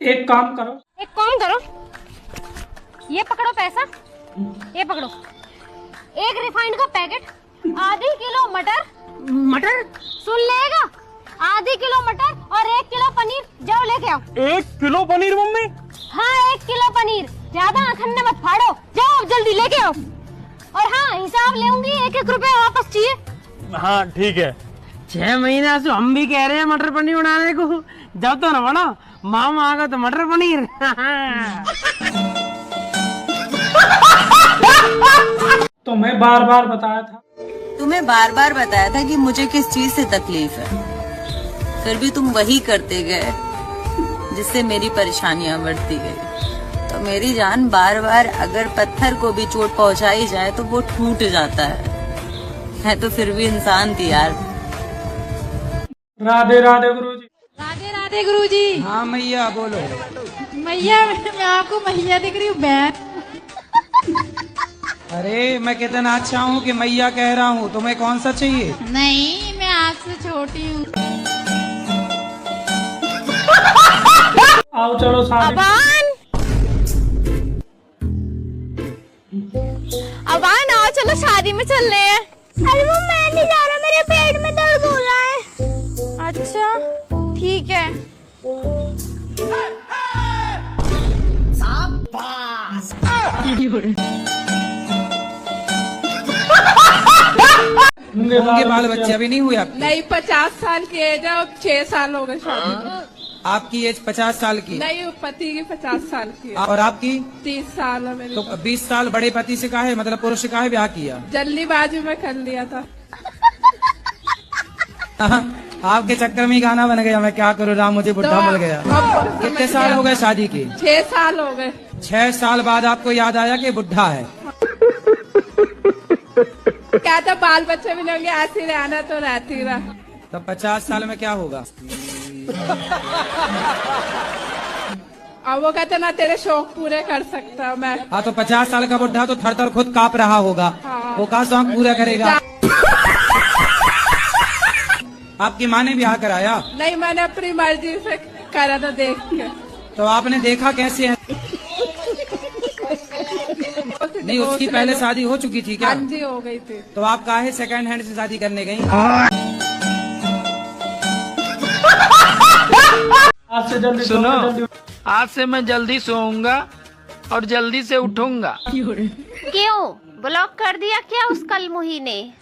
एक काम करो, ये पकड़ो पैसा, ये पकड़ो, एक रिफाइंड का पैकेट, आधी किलो मटर सुन लेगा, आधी किलो मटर और 1 किलो पनीर, जाओ लेके आओ। 1 किलो पनीर मम्मी? हाँ 1 किलो पनीर, ज्यादा अखन्ने मत फाड़ो, जाओ जल्दी लेके आओ। और हाँ हिसाब लेंगी, 1-1 रुपया वापस चाहिए। हाँ ठीक है। 6 महीना से हम भी कह रहे हैं मटर पनीर बनाने को, जब तो ना बना, मामा आ गया तो मटर पनीर। तो मैं बार बार बताया था, तुम्हें बार बार बताया था कि मुझे किस चीज से तकलीफ है, फिर भी तुम वही करते गए जिससे मेरी परेशानियां बढ़ती गई। तो मेरी जान, बार बार अगर पत्थर को भी चोट पहुंचाई जाए तो वो टूट जाता है तो फिर भी इंसान थी यार। राधे राधे गुरुजी। राधे राधे गुरुजी। हाँ मैया बोलो। मैया, मैं आपको मैया दिख रही हूँ, बहन। अरे मैं कितना अच्छा हूँ कि मैया कह रहा हूँ, तुम्हें कौन सा चाहिए? नहीं, मैं आपसे छोटी हूँ। आओ चलो शादी। अबान आओ चलो शादी में चल रहे हैं। अरे वो मैं नहीं जा रहा, मेरे पेट में दर्द हो रहा है। अच्छा ठीक है। उनके बाल बच्चे अभी नहीं हुए आपके? नहीं, 50 साल की एज है, 6 साल हो गए शादी को। आपकी एज 50 साल की? नहीं, पति की 50 साल की है। और आपकी? 30 साल है मेरी। तो 20 साल बड़े पति से काहे, मतलब पुरुष से काहे ब्याह किया? जल्दीबाजी में कर लिया था। आपके चक्कर में ही गाना बन गया, मैं क्या करूँ राम मुझे बुढ़ा मिल गया। कितने साल हो गए शादी के? 6 साल हो गए। 6 साल बाद आपको याद आया कि बुढ़ा है? क्या तो बाल बच्चे मिलेंगे, ऐसे रहना तो रहती रहा। तो 50 साल में क्या होगा? अब वो कहते ना तेरे शौक पूरे कर सकता मैं। हाँ तो 50 साल का बुढ़ा तो थर थर खुद कांप रहा होगा। हाँ। वो कहाँ शौक पूरा करेगा? आपकी माँ ने ब्याह कराया? नहीं, मैंने अपनी मर्जी से करा था, देख के। तो आपने देखा कैसे है? नहीं, उसकी पहले शादी हो चुकी थी क्या? हाँ जी, हो गई थी। तो आप काहे सेकंड हैंड से शादी करने गई? आज से जल्दी सुनो, जल्दी। आज से मैं जल्दी सोऊंगा और जल्दी से उठूंगा। क्यों ब्लॉक कर दिया क्या उस कलमुही ने?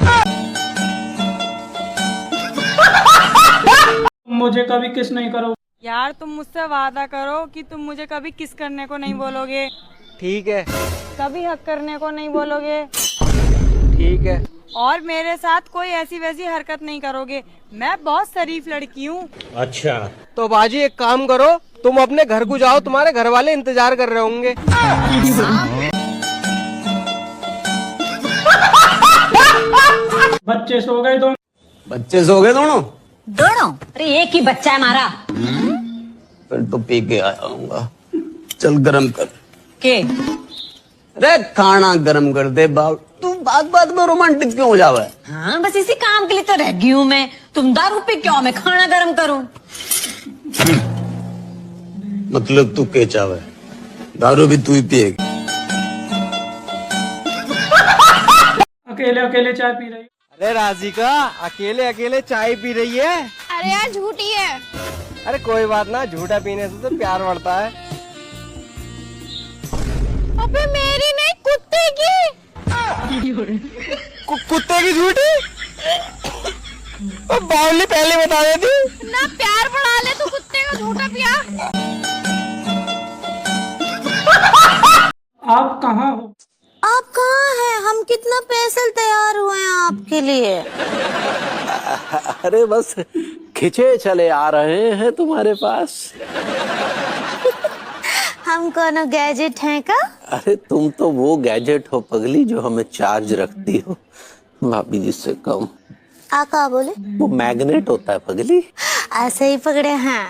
मुझे कभी किस नहीं करो यार, तुम मुझसे वादा करो कि तुम मुझे कभी किस करने को नहीं बोलोगे। ठीक है। कभी हक करने को नहीं बोलोगे। ठीक है। और मेरे साथ कोई ऐसी वैसी हरकत नहीं करोगे। मैं बहुत शरीफ लड़की हूँ। अच्छा तो बाजी एक काम करो, तुम अपने घर को जाओ, तुम्हारे घर वाले इंतजार कर रहे होंगे। बच्चे सो गए दोनों? बच्चे सो गए दोनों? अरे एक ही बच्चा है हमारा। फिर तो पी के आया हूँगा। चल गरम कर के रे, खाना गरम कर दे। बाप तू बात बात में रोमांटिक क्यों हो जावे? हाँ, बस इसी काम के लिए तो रह गई हूँ मैं। तुम दारू पी क्यों, मैं खाना गरम करूँ? मतलब तू के चावे, दारू भी तू ही पिएगी? अकेले अकेले चाय पी रही? अरे राधिका अकेले अकेले चाय पी रही है? अरे यार झूठी है। अरे कोई बात ना, झूठा पीने से तो प्यार बढ़ता है। अबे मेरी नहीं, कुत्ते की। कुत्ते की झूठी? बावली पहले बता देती ना, प्यार बढ़ा ले तो कुत्ते का झूठा पिया। आप कहाँ हो? आप कहाँ हैं? हम कितना पैसे तैयार हुए हैं आपके लिए। अरे बस खिंचे चले आ रहे हैं तुम्हारे पास। हम कोनो गैजेट हैं का? अरे तुम तो वो गैजेट हो पगली जो हमें चार्ज रखती हो, भाभी जी से कम। आका बोले? वो मैग्नेट होता है पगली। ऐसे ही पकड़े हैं।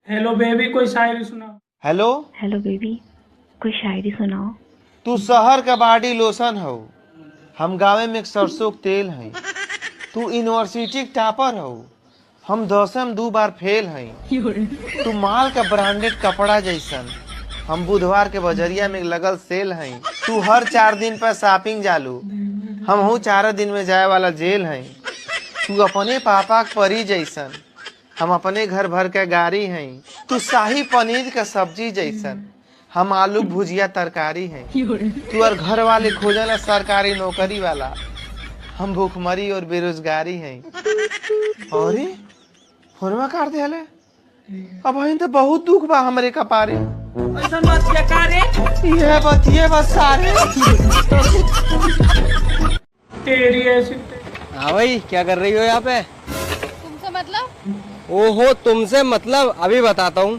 हेलो बेबी, कोई शायरी सुनाओ। हेलो हेलो बेबी, कोई शायरी सुनाओ। तू शहर का बॉडी लोशन हो, हम गाँव में सरसों के तेल हैं। तू यूनिवर्सिटी के टॉपर हो, हम 2 बार फेल हैं। तू माल का ब्रांडेड कपड़ा जैसन। हम बुधवार के बजरिया में लगल सेल हैं। तू हर 4 दिन पर शॉपिंग जालू। हम हूँ 4 दिन में जाए वाला जेल हैं। तू अपने पापा के परी जैसन। हम अपने घर भर के गाड़ी हैं। तू शाही पनीर का सब्जी जैसन। हम आलू भुजिया तरकारी हैं। तू और घर वाले खोजला सरकारी नौकरी वाला। हम भूखमरी और बेरोजगारी हैं। अरे फोनवा काट दे हले। अब हइन तो बहुत दुख बा हमरे कपारे। ऐसा मत क्या करे। ये बस सारे। तेरी ऐसी हाँ भाई, क्या कर रही हो यहाँ पे? तुमसे मतलब? ओहो, तुमसे मतलब अभी बताता हूँ।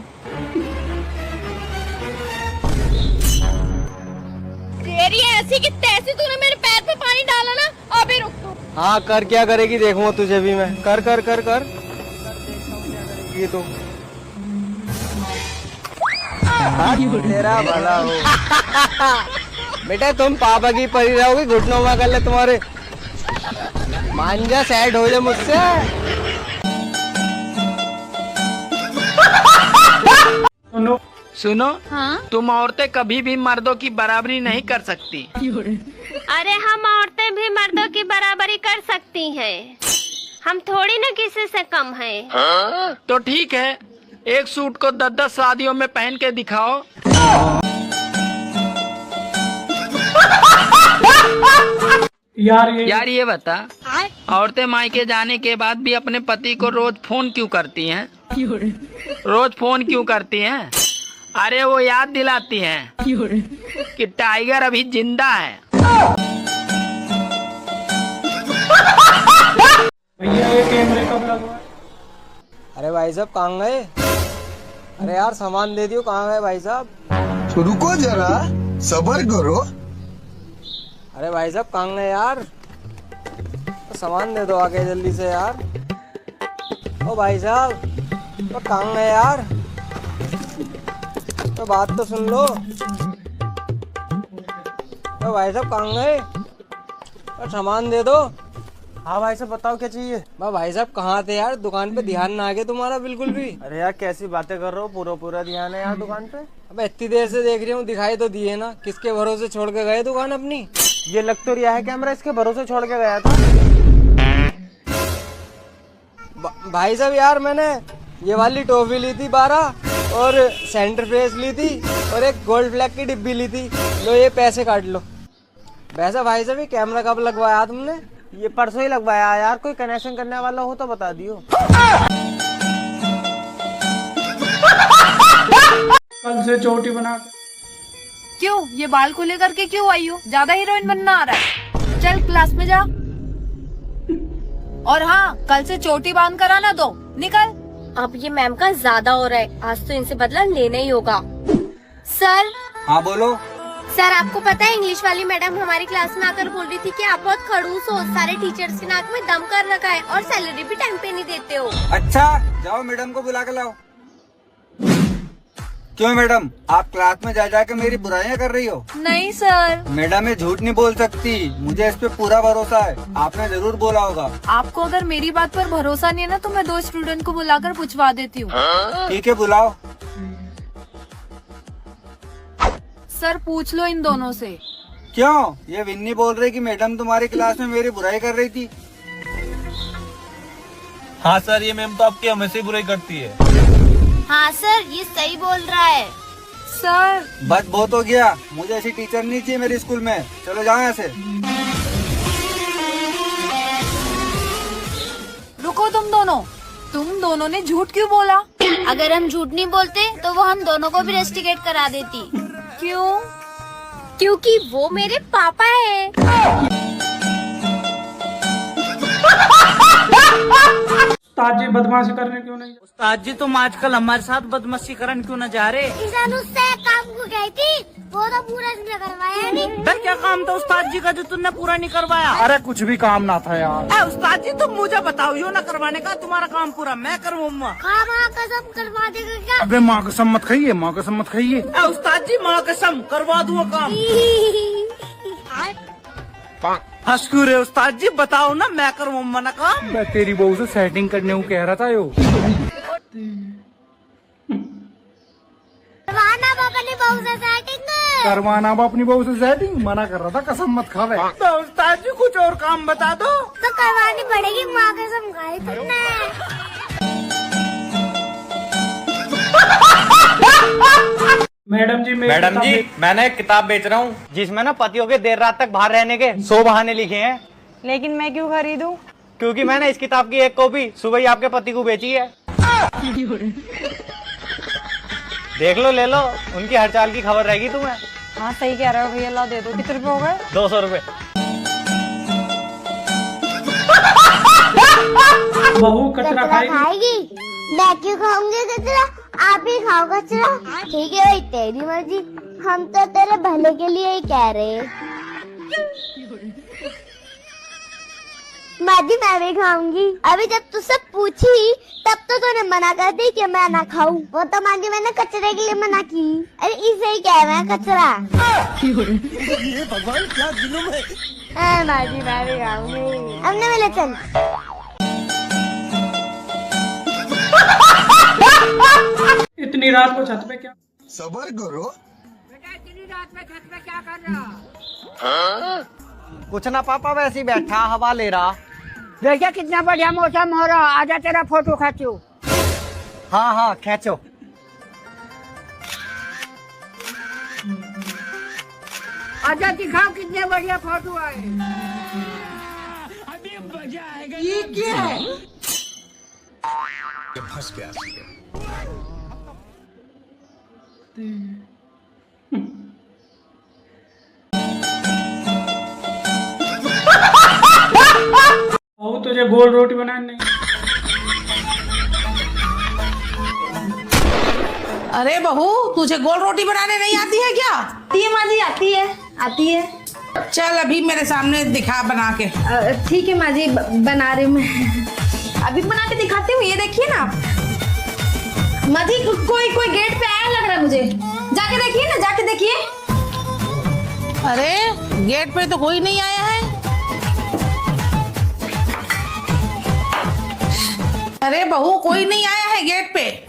तेरी ऐसी की तैसी, तूने मेरे पैर पे पानी डाला ना। अभी रुक तू। हाँ, कर क्या करेगी देखूंगा तुझे भी मैं। कर कर कर कर ये तो तेरा भला हो। बेटा तुम पापा की परी रहोगी, घुटनों में कर ले तुम्हारे। मांझा सेट हो जाए मुझसे। सुनो। सुनो, हाँ? तुम औरतें कभी भी मर्दों की बराबरी नहीं कर सकती। अरे हम औरतें भी मर्दों की बराबरी कर सकती हैं। हम थोड़ी ना किसी से कम हैं। तो ठीक है, एक सूट को 10-10 शादियों में पहन के दिखाओ। यार ये बता, औरतें मायके जाने के बाद भी अपने पति को रोज फोन क्यों करती हैं? रोज फोन क्यों करती हैं? अरे वो याद दिलाती हैं कि टाइगर अभी जिंदा है। भैया ये कैमरे कब लगवा? अरे भाई साहब कहाँ गए? अरे यार सामान दे दियो, कहाँ गए भाई साहब? रुको जरा, सब्र करो। अरे भाई साहब कहाँ गए यार? तो सामान दे दो आके जल्दी से यार। ओ भाई साहब, तो कहाँ गए यार? तो बात तो सुन लो। तो भाई साहब कहाँ गए? तो सामान दे दो। हाँ भाई साहब बताओ क्या चाहिए? भाई साहब कहाँ थे यार? दुकान पे ध्यान ना आ गया तुम्हारा बिल्कुल भी। अरे यार कैसी बातें कर रहे हो, पूरा ध्यान है यार दुकान पे। अब इतनी देर से देख रही हूँ, दिखाई तो दिए ना। किसके भरोसे छोड़ के गए दुकान अपनी? ये लग तो रिया है कैमरा इसके भरोसे छोड़ के गया था। भाई साहब यार मैंने ये वाली टॉफी ली थी 12 और सेंटर फ्रेश ली थी और एक गोल्ड फ्लैग की डिब्बी ली थी। लो ये पैसे काट लो। वैसा भाई साहब ये कैमरा कब लगवाया तुमने? ये परसों ही लगवाया यार। कोई कनेक्शन करने वाला हो तो बता दियो। कल से चोटी बना के। क्यों ये बाल को लेकर के क्यों आई हो? ज्यादा हीरोइन बनना आ रहा है? चल क्लास में जा। और हाँ, कल से चोटी बांध कर आना दो। निकल। अब ये मैम का ज्यादा हो रहा है, आज तो इनसे बदला लेना ही होगा। सर। हाँ बोलो। सर आपको पता है इंग्लिश वाली मैडम हमारी क्लास में आकर बोल रही थी कि आप बहुत खड़ूस हो, सारे टीचर्स के नाक में दम कर रखा है और सैलरी भी टाइम पे नहीं देते हो। अच्छा जाओ मैडम को बुला के लाओ। क्यों मैडम, आप क्लास में जा जाके मेरी बुराइयां कर रही हो? नहीं सर। मैडम ये झूठ नहीं बोल सकती, मुझे इस पे पूरा भरोसा है। आपने जरूर बोला होगा। आपको अगर मेरी बात पर भरोसा नहीं है ना तो मैं 2 स्टूडेंट को बुलाकर पूछवा देती हूँ। ठीक है बुलाओ। सर पूछ लो इन दोनों से। क्यों? ये विन्नी बोल रही कि मैडम तुम्हारी क्लास में मेरी बुराई कर रही थी। हाँ सर, ये मैम तो आपकी हमेशा ही बुराई करती है। हाँ सर ये सही बोल रहा है। सर बस बहुत हो गया, मुझे ऐसी टीचर नहीं चाहिए मेरे स्कूल में। चलो जाओ यहाँ से। रुको तुम दोनों ने झूठ क्यों बोला? अगर हम झूठ नहीं बोलते तो वो हम दोनों को भी रेस्टिकेट करा देती। क्यों? क्योंकि वो मेरे पापा है। उस्ताद जी बदमाशी करने क्यों नहीं? उस्ताद जी तुम आजकल हमारे साथ बदमाशी करने क्यों न जा रहे? उससे काम को गई थी, वो तो पूरा करवाया नहीं। भाई क्या काम था उस्ताद जी का जो तुमने पूरा नहीं करवाया? अरे कुछ भी काम ना था यार। उस्ताद जी तुम मुझे बताओ, यो न करवाने का तुम्हारा काम पूरा मैं करूँगा। माँ कसम करवा देगा क्या? अबे माँ कसम मत खाइए, माँ कसम मत खाइए। उस्ताद जी माँ कसम करवा दूँ काम। हंसकू रे उस्ताद जी, बताओ ना मैं करूँ मना काम। मैं तेरी बहू से सेटिंग करने को कह रहा था यो। करवाना अपनी बहू से सेटिंग मना कर रहा था, कसम मत खावे। तो उस्ताद जी कुछ और काम बता दो। तो करवानी पड़ेगी, माँ कसम खाई तुमने। मैडम जी मैंने एक किताब बेच रहा हूँ जिसमें ना पतियों के देर रात तक बाहर रहने के 100 बहाने लिखे हैं। लेकिन मैं क्यों खरीदूं? क्योंकि मैंने इस किताब की एक कॉपी सुबह ही आपके पति को बेची है। देख लो, ले लो, उनकी हर चाल की खबर रहेगी तुम्हें। हाँ सही कह रहे हो भैया, ला दे दो। कितने रुपए हो गए? 200 रुपए। बहू कचरा खाएगी। मैं क्यों खाऊंगी कचरा? आप ही खाओ कचरा। ठीक है भाई, तेरी मर्जी, हम तो तेरे भले के लिए ही कह रहे। माजी मैं भी खाऊंगी। अभी जब तुझसे पूछी तब तो तूने मना कर दी कि मैं ना खाऊं। वो तो माजी मैंने कचरे के लिए मना की। अरे इसे ही कह रहे हैं कचरा। ये भगवान क्या जुल्म है। माजी मैं भी खाऊंगी। अब न मिले चल। इतनी रात को छत पे क्या? सबर करो। बेटा इतनी रात में छत पे क्या कर रहा? कुछ ना पापा, वैसे ही बैठा हवा ले रहा। देखिए कितना बढ़िया मौसम हो रहा, आजा तेरा फोटो खींचो। हाँ हाँ खींचो। आजा दिखाओ कितने बढ़िया फोटो आए। अभी मजा आएगा। ये क्या है? फंस गया। बहू तुझे गोल रोटी बनाने नहीं। अरे बहू तुझे गोल रोटी बनाने नहीं आती है क्या? आती है माँ जी, आती है, आती है। चल अभी मेरे सामने दिखा बना के। ठीक है माँ जी, बना रही हूँ मैं। अभी बना के दिखाती हूँ, ये देखिए ना। माँ जी कोई गेट पे आया लग रहा है मुझे। जाके देखिए ना, जाके देखिए। अरे गेट पे तो कोई नहीं आया है। अरे बहू कोई नहीं आया है गेट पे।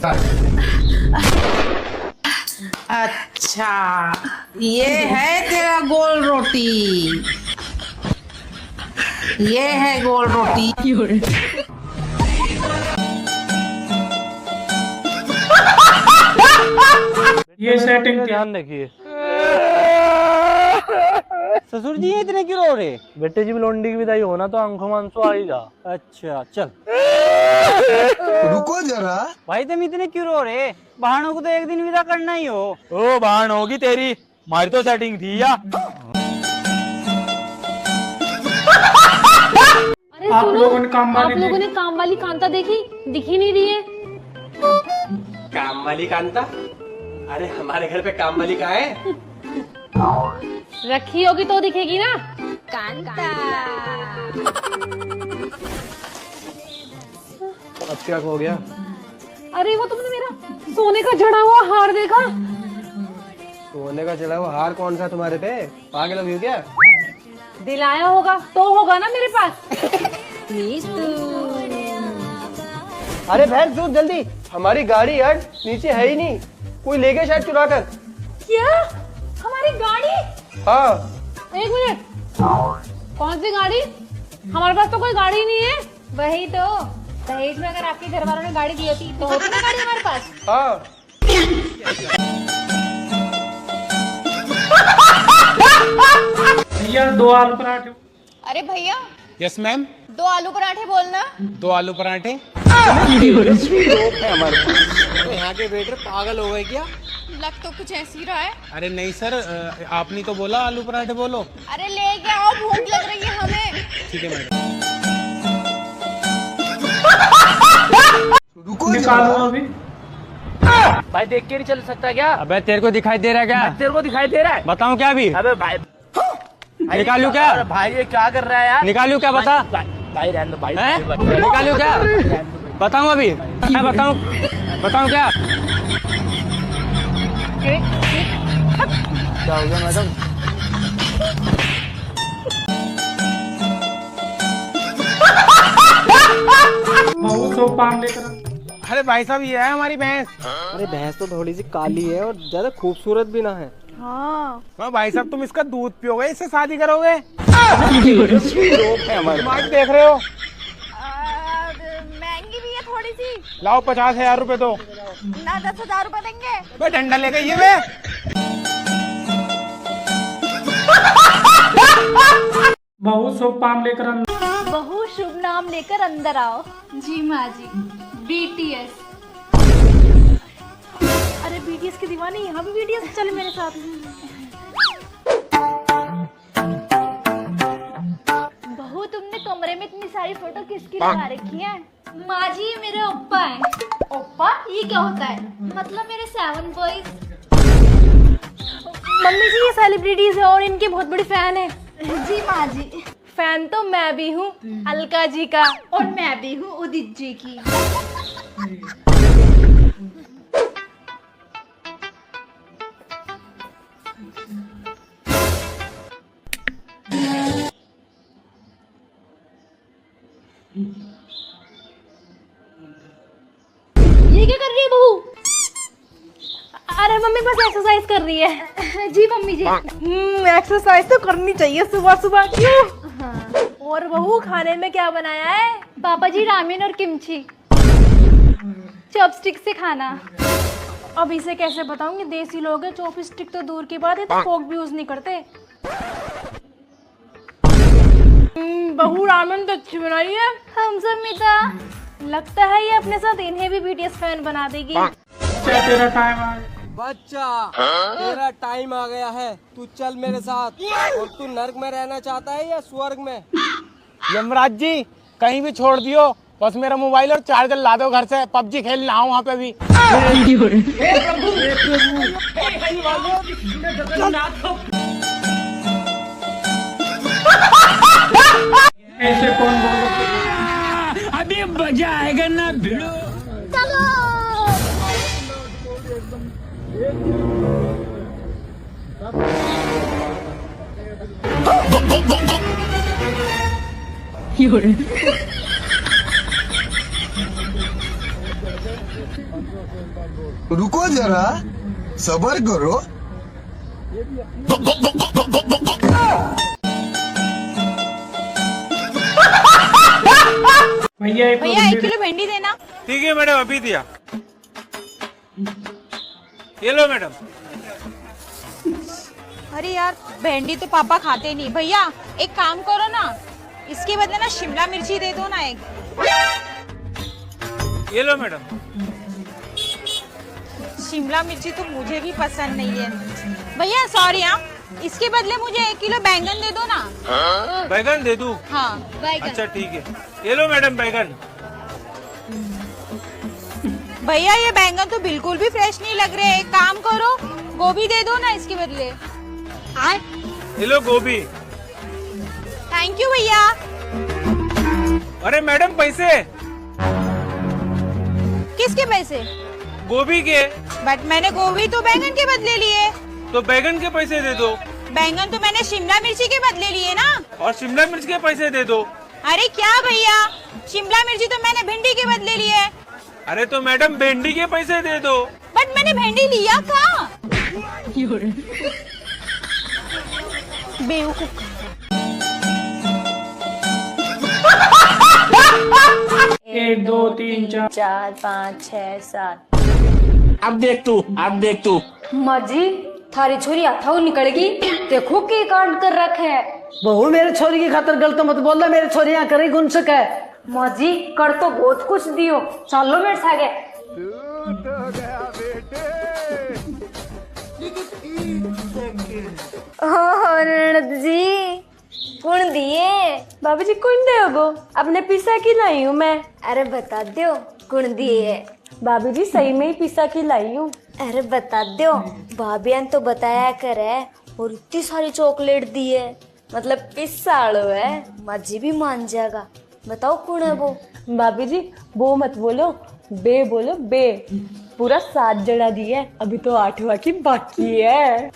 अच्छा ये है तेरा गोल रोटी, ये है गोल रोटी। ये सेटिंग ध्यान देखिए। ससुर जी ये इतने क्यों रो रहे? बेटे जी लौंडी की विदाई होना तो आंखों में आंसू आ ही जा। अच्छा चल रुको जरा। भाई तुम इतने क्यों रो रहे? बहनों को तो एक दिन विदा करना ही हो। ओ बहन होगी तेरी, हमारी तो सेटिंग थी या। अरे आप सुनो, लोगों ने काम वाली कांता देखी? दिखी नहीं रही है। काम वाली कांता? अरे हमारे घर पे काम वाली कहाँ है? रखी होगी तो दिखेगी ना कांता। अब क्या हो गया? अरे वो तुमने मेरा सोने का जड़ा हुआ हार देखा? सोने का चला हुआ हार कौन सा तुम्हारे पे? पागल हो क्या? दिलाया होगा तो होगा ना मेरे पास। प्लीज अरे बहन सुन जल्दी, हमारी गाड़ी हट नीचे है ही नहीं, कोई ले गया शायद चुरा कर। क्या? हमारी गाड़ी? हाँ। एक मिनट, कौन सी गाड़ी? हमारे पास तो कोई गाड़ी नहीं है। वही तो, दहेज में अगर आपके घर वालों ने गाड़ी दी होती तो होती ना गाड़ी हमारे पास। हाँ। भैया 2 आलू पराठे। अरे भैया। Yes ma'am. 2 आलू पराठे बोलना। 2 आलू पराठे। तो यहाँ के वेटर पागल हो गए क्या? लग तो कुछ ऐसी रहा है। अरे नहीं सर, आपने तो बोला आलू पराठे बोलो। अरे लेके आओ, भूख लग रही है हमें। ठीक है मैडम। रुको निकालो अभी। भाई देख के नहीं चल सकता क्या? अबे तेरे को दिखाई दे रहा है क्या? तेरे को दिखाई दे रहा है? बताऊं क्या अभी? अबे भाई निकालू क्या? भाई ये क्या कर रहा है यार? निकालू क्या? बता भाई रहने दो भाई। निकालू क्या? बताऊं अभी? मैं बताऊं क्या? क्या हो गया मैडम? बहू 100 पान लेकर आ। अरे भाई साहब ये है हमारी भैंस। अरे भैंस तो थोड़ी सी काली है और ज्यादा खूबसूरत भी ना है। हाँ भाई साहब तुम इसका दूध पियोगे, इससे शादी करोगे? मार्क देख रहे हो? महंगी भी है थोड़ी सी। लाओ 50,000 रुपए दो। ना 10,000 रुपए देंगे। बे डंडा लेके ये बे। बहू 100 पान लेकर आ। बहू शुभ नाम लेकर अंदर आओ। जी माँ जी। BTS। अरे BTS के दीवाने यहाँ भी BTS, चल मेरे साथ। बहू तुमने कमरे में इतनी सारी फोटो किसकी लगा रखी है? माँ जी मेरे ओप्पा है। ओप्पा ये क्या होता है? मतलब मेरे 7 बॉयज। मम्मी जी ये सेलिब्रिटीज है और इनके बहुत बड़ी फैन है। जी माँ जी। फैन तो मैं भी हूँ अलका जी का, और मैं भी हूँ उदित जी की। ये क्या कर रही है बहू? अरे मम्मी बस एक्सरसाइज कर रही है। जी मम्मी जी। एक्सरसाइज तो करनी चाहिए सुबह सुबह। क्यों? हाँ। और बहू खाने में क्या बनाया है? पापा जी रामेन और किमची। चॉपस्टिक से खाना। अब इसे कैसे बताऊंगी, देसी लोग हैं, चॉपस्टिक तो दूर की बात है, तो फोक भी यूज नहीं करते। बहू रामेन तो अच्छी बनाई है। हम सब मिता। लगता है ये अपने साथ इन्हें भी BTS फैन बना देगी। तेरा टाइम आ गया। बच्चा तेरा टाइम आ गया है, तू चल मेरे साथ। और तू नर्क में रहना चाहता है या स्वर्ग में? यमराज जी कहीं भी छोड़ दियो, बस मेरा मोबाइल और चार्जर ला दो घर से, PUBG खेलना हूँ वहाँ पे भी। ऐसे कौन बोल? अभी मजा आएगा ना भिड़ो। रुको जरा, सबर करो। भैया 1 किलो भिंडी देना। ठीक है मैडम, अभी दिया। ये लो मैडम। अरे यार भिंडी तो पापा खाते नहीं। भैया एक काम करो ना, इसके बदले ना शिमला मिर्ची दे दो ना एक। ये लो मैडम। शिमला मिर्ची तो मुझे भी पसंद नहीं है। भैया सॉरी हाँ, इसके बदले मुझे 1 किलो बैंगन दे दो ना। बैगन दे दूं? हाँ बैंगन। अच्छा ठीक है, ये लो मैडम बैगन। भैया ये बैंगन तो बिल्कुल भी फ्रेश नहीं लग रहे। एक काम करो गोभी दे दो ना इसके बदले। ये लो गोभी। थैंक यू भैया। अरे मैडम पैसे। किसके पैसे? गोभी के। बट मैंने गोभी तो बैंगन के बदले लिए। तो बैगन के पैसे दे दो। बैंगन तो मैंने शिमला मिर्ची के बदले लिए ना। और शिमला मिर्च के पैसे दे दो। अरे क्या भैया, शिमला मिर्ची तो मैंने भिंडी के बदले लिए। अरे तो मैडम भिंडी के पैसे दे दो। बट मैंने भिंडी लिया कहाँ? बेवकूफ। 1 2 3 4 4 5 6 7। अब देख तू। माँ जी थारी छोरी हथाऊ निकलेगी, देखो के कांड कर रखे है। बहू मेरे छोरी की खातर गलत मत बोलना, मेरे छोरी यहाँ करे गुन सके। माँ जी कर तो बहुत कुछ दियो, चलो मेरे सागे। ननद जी कौन दिए? बाबू जी कौन दे गो? अपने पिसा की लाई हूँ मैं। अरे बता दो कौन दिए? बाबू जी सही में ही पिसा की लाई हूँ। अरे बता दो, भाभियान तो बताया करे। और इतनी सारी चॉकलेट दी है, मतलब पिसाड़ो है। माँ जी भी मान जाएगा। बताओ कौन है वो? भाभी जी वो मत बोलो, बे बोलो बे। पूरा 7 जड़ा दिए, अभी तो 8वां की बाकी है।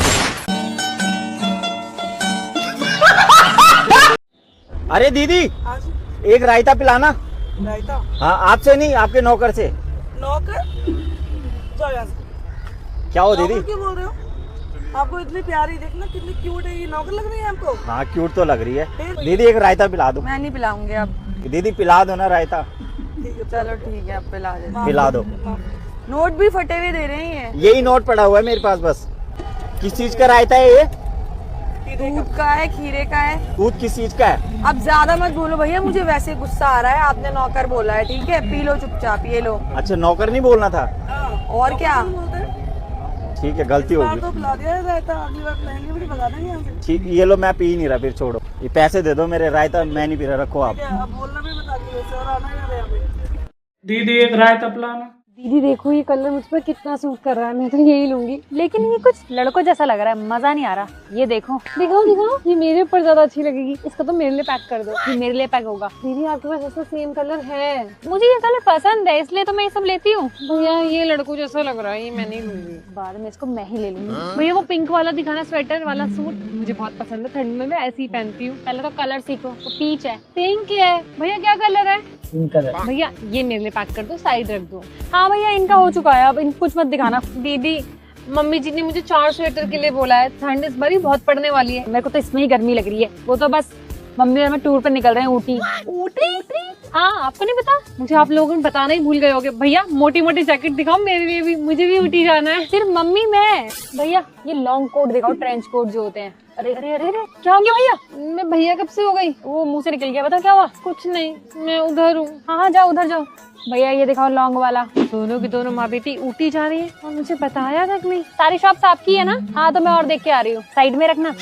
अरे दीदी एक रायता पिलाना। रायता? हाँ आपसे नहीं, आपके नौकर से। नौकर? जाओ यहाँ से। क्या हो दीदी? नौकर क्यों बोल रहे हो? आपको इतनी प्यारी, देखना कितनी क्यूट है, ये नौकर लग रही है आपको? हाँ क्यूट तो लग रही है। दीदी एक रायता पिला दो। मैं नहीं पिलाऊंगी अब। दीदी पिला दो ना रायता। चलो ठीक है, अब पिला दे। पिला दो। नोट भी फटे हुए दे रहे हैं। यही नोट पड़ा हुआ है मेरे पास बस। किस चीज का रायता है ये? दूध का है, खीरे का है। दूध किस चीज का है? अब ज्यादा मत बोलो भैया, मुझे वैसे गुस्सा आ रहा है। आपने नौकर बोला है, ठीक है, पी लो चुपचाप, ये लो। अच्छा नौकर नहीं बोलना था? और क्या? ठीक है, गलती होगी। तो पिला दिया रायता, अगली बार पिलाएंगे भी, भगा देंगे यहाँ से। ठीक, ये लो, मैं पी नहीं रहा, फिर छोड़ो। ये पैसे दे दो मेरे, रायता मैं नहीं पी रहा, रखो आप। अब बोलना भी बता दीजिए, सर आना ही ना यहाँ पे। दीदी एक रायता पिलाना। दीदी देखो ये कलर मुझ पर कितना सूट कर रहा है, मैं तो यही लूंगी। लेकिन ये कुछ लड़कों जैसा लग रहा है, मजा नहीं आ रहा। ये देखो दिखाओ दिखाओ, ये मेरे ऊपर ज्यादा अच्छी लगेगी। इसका तो मेरे लिए पैक कर दो, ये मेरे लिए पैक होगा। दीदी आपके पास ऐसा सेम कलर है? मुझे ये कलर पसंद है, इसलिए तो मैं ये सब लेती हूँ। भैया ये लड़कों जैसा लग रहा है, ये मैं नहीं लूंगी। बाद में इसको मैं ही ले लूंगी। भैया वो पिंक वाला दिखाना, स्वेटर वाला सूट मुझे बहुत पसंद है, ठंड में मैं ऐसे ही पहनती हूँ। पहले तो कलर सीखो। तो पीच है, पिंक है। भैया क्या कलर है? भैया ये मेरे लिए पैक कर दो, साइड रख दो। हाँ भैया इनका हो चुका है, अब इन कुछ मत दिखाना। दीदी मम्मी जी ने मुझे 4 स्वेटर के लिए बोला है, ठंड इस बार ही बहुत पड़ने वाली है। मेरे को तो इसमें ही गर्मी लग रही है। वो तो बस मम्मी और मैं टूर पर निकल रहे हैं, ऊटी। ऊटी? हाँ आपको नहीं पता? मुझे आप लोगों ने बताना ही भूल गए होगे। भैया मोटी मोटी जैकेट दिखाओ मेरे लिए भी, मुझे भी ऊटी जाना है। सिर्फ मम्मी मैं। भैया ये लॉन्ग कोट दिखाओ, ट्रेंच कोट जो होते हैं। अरे अरे अरे अरे क्या हो गया भैया? मैं भैया कब से हो गई? वो मुंह से निकल गया, बता क्या हुआ? कुछ नहीं, मैं उधर हूँ। हाँ जाओ उधर जाओ। भैया ये दिखाओ लॉन्ग वाला। दोनों की दोनों माँ बेटी ऊटी जा रही है और मुझे बताया तक नहीं। सारी शॉप्स आपकी है ना? हाँ तो मैं और देख के आ रही हूँ, साइड में रखना।